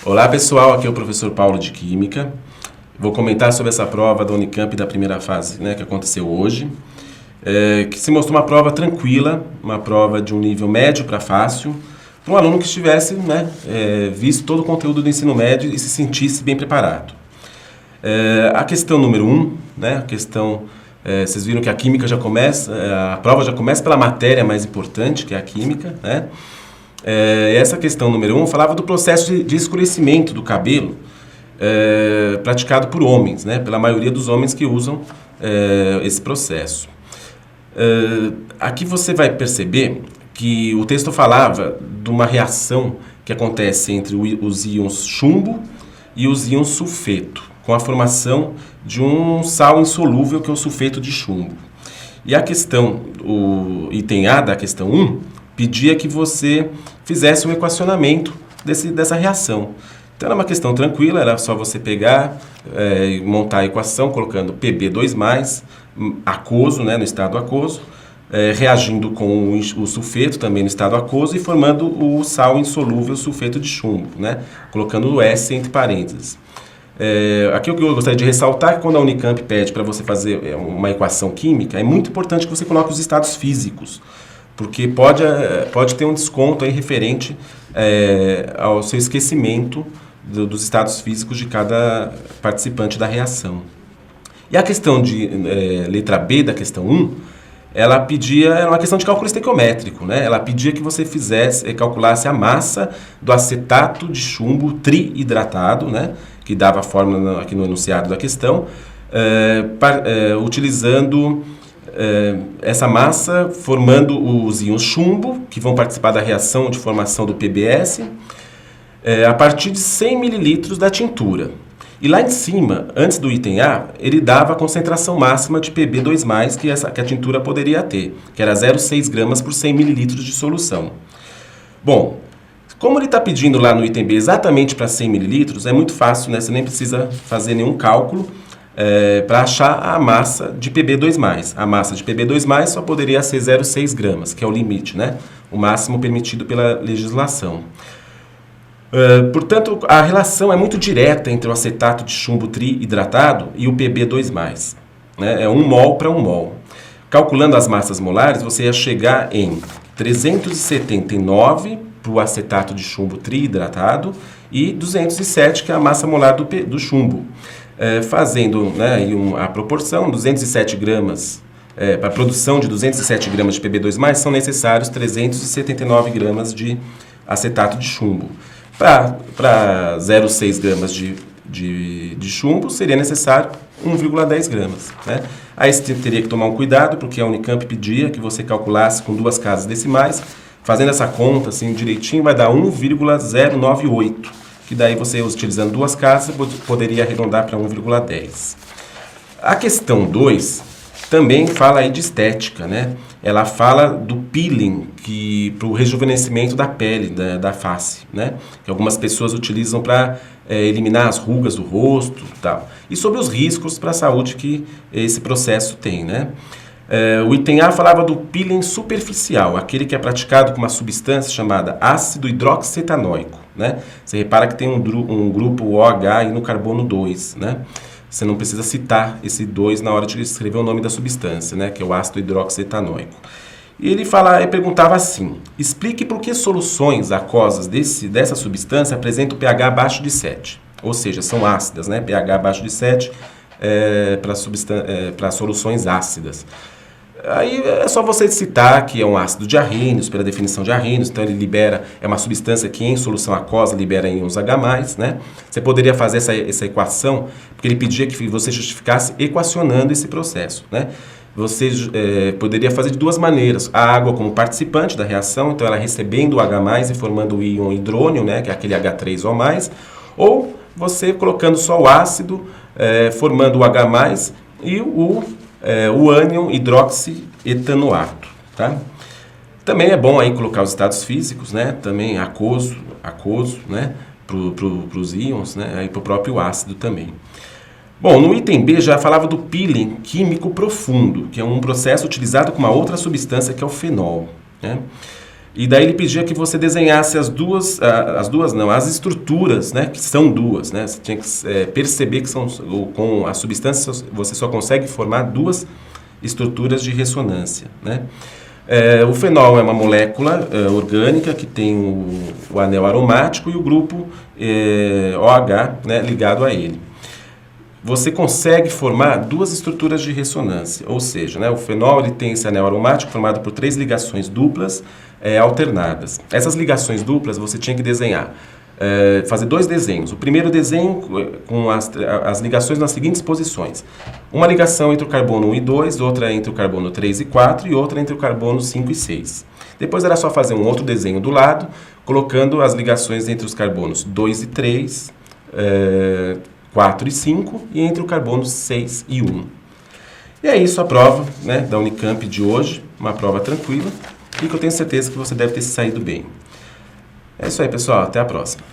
Olá pessoal, aqui é o professor Paulo de Química. Vou comentar sobre essa prova da Unicamp da primeira fase, né, que aconteceu hoje, que se mostrou uma prova tranquila, uma prova de um nível médio para fácil, para um aluno que estivesse, né, visto todo o conteúdo do ensino médio e se sentisse bem preparado. A questão número 1, né, a questão, vocês viram que a química já começa, a prova já começa pela matéria mais importante, que é a química, né? Essa questão número 1 falava do processo de escurecimento do cabelo praticado por homens, né? Pela maioria dos homens que usam esse processo. Aqui você vai perceber que o texto falava de uma reação que acontece entre os íons chumbo e os íons sulfeto, com a formação de um sal insolúvel que é o sulfeto de chumbo. E a questão, o item A da questão 1, pedia que você fizesse um equacionamento dessa reação. Então era uma questão tranquila, era só você pegar e montar a equação colocando Pb2+, aquoso, né, no estado aquoso, reagindo com o sulfeto também no estado aquoso e formando o sal insolúvel sulfeto de chumbo, né, colocando o S entre parênteses. Aqui o que eu gostaria de ressaltar é que quando a Unicamp pede para você fazer uma equação química, é muito importante que você coloque os estados físicos, porque pode ter um desconto aí referente ao seu esquecimento dos estados físicos de cada participante da reação. E a questão de letra B da questão 1, era uma questão de cálculo estequiométrico, né? Ela pedia que você calculasse a massa do acetato de chumbo triidratado, né? Que dava a fórmula aqui no enunciado da questão, utilizando essa massa, formando os íons chumbo, que vão participar da reação de formação do PBS, a partir de 100 ml da tintura. E lá em cima, antes do item A, ele dava a concentração máxima de Pb2+, que a tintura poderia ter, que era 0,6 gramas por 100 ml de solução. Bom, como ele está pedindo lá no item B exatamente para 100 ml, é muito fácil, né? Você nem precisa fazer nenhum cálculo para achar a massa de Pb2+. A massa de Pb2+, só poderia ser 0,6 gramas, que é o limite, né? O máximo permitido pela legislação. Portanto, a relação é muito direta entre o acetato de chumbo triidratado e o Pb2+. Né? É 1 mol para 1 mol. Calculando as massas molares, você ia chegar em 379 para o acetato de chumbo triidratado e 207, que é a massa molar do chumbo. Fazendo, né, a proporção, 207 gramas, para a produção de 207 gramas de Pb2+, são necessários 379 gramas de acetato de chumbo. Para 0,6 gramas de chumbo, seria necessário 1,10 gramas. Né? Aí você teria que tomar um cuidado, porque a Unicamp pedia que você calculasse com 2 casas decimais. Fazendo essa conta assim direitinho, vai dar 1,098, que daí você, utilizando 2 casas, poderia arredondar para 1,10. A questão 2 também fala aí de estética, né? Ela fala do peeling, para o rejuvenescimento da pele, da face, né? Que algumas pessoas utilizam para eliminar as rugas do rosto e tal. E sobre os riscos para a saúde que esse processo tem, né? O item A falava do peeling superficial, aquele que é praticado com uma substância chamada ácido hidroxietanóico, né? Você repara que tem um grupo OH aí no carbono 2, né? Você não precisa citar esse 2 na hora de escrever o nome da substância, né? Que é o ácido hidroxietanóico. E ele perguntava assim: explique por que soluções aquosas dessa substância apresentam pH abaixo de 7. Ou seja, são ácidas, né? pH abaixo de 7 para soluções ácidas. Aí é só você citar que é um ácido de Arrhenius, pela definição de Arrhenius, então ele é uma substância que em solução aquosa libera íons H+, né? Você poderia fazer essa equação, porque ele pedia que você justificasse equacionando esse processo, né? Você poderia fazer de 2 maneiras: a água como participante da reação, então ela recebendo o H+, e formando o íon hidrônio, né? Que é aquele H3O+, ou você colocando só o ácido, formando o H+, e o ânion hidroxietanoato, tá? Também é bom aí colocar os estados físicos, né? Também aquoso, né? Para os íons, né? Aí para o próprio ácido também. Bom, no item B já falava do peeling químico profundo, que é um processo utilizado com uma outra substância que é o fenol, né? E daí ele pedia que você desenhasse as estruturas, né, que são duas, né? Você tinha que perceber que com a substância você só consegue formar duas estruturas de ressonância, né? O fenol é uma molécula orgânica que tem o anel aromático e o grupo OH, né, ligado a ele. Você consegue formar duas estruturas de ressonância, ou seja, né, o fenol ele tem esse anel aromático formado por 3 ligações duplas alternadas. Essas ligações duplas você tinha que desenhar, fazer 2 desenhos. O primeiro desenho com as ligações nas seguintes posições. Uma ligação entre o carbono 1 e 2, outra entre o carbono 3 e 4 e outra entre o carbono 5 e 6. Depois era só fazer um outro desenho do lado, colocando as ligações entre os carbonos 2 e 3, 4 e 5 e entre o carbono 6 e 1. E é isso a prova, né, da Unicamp de hoje, uma prova tranquila e que eu tenho certeza que você deve ter saído bem. É isso aí, pessoal, até a próxima.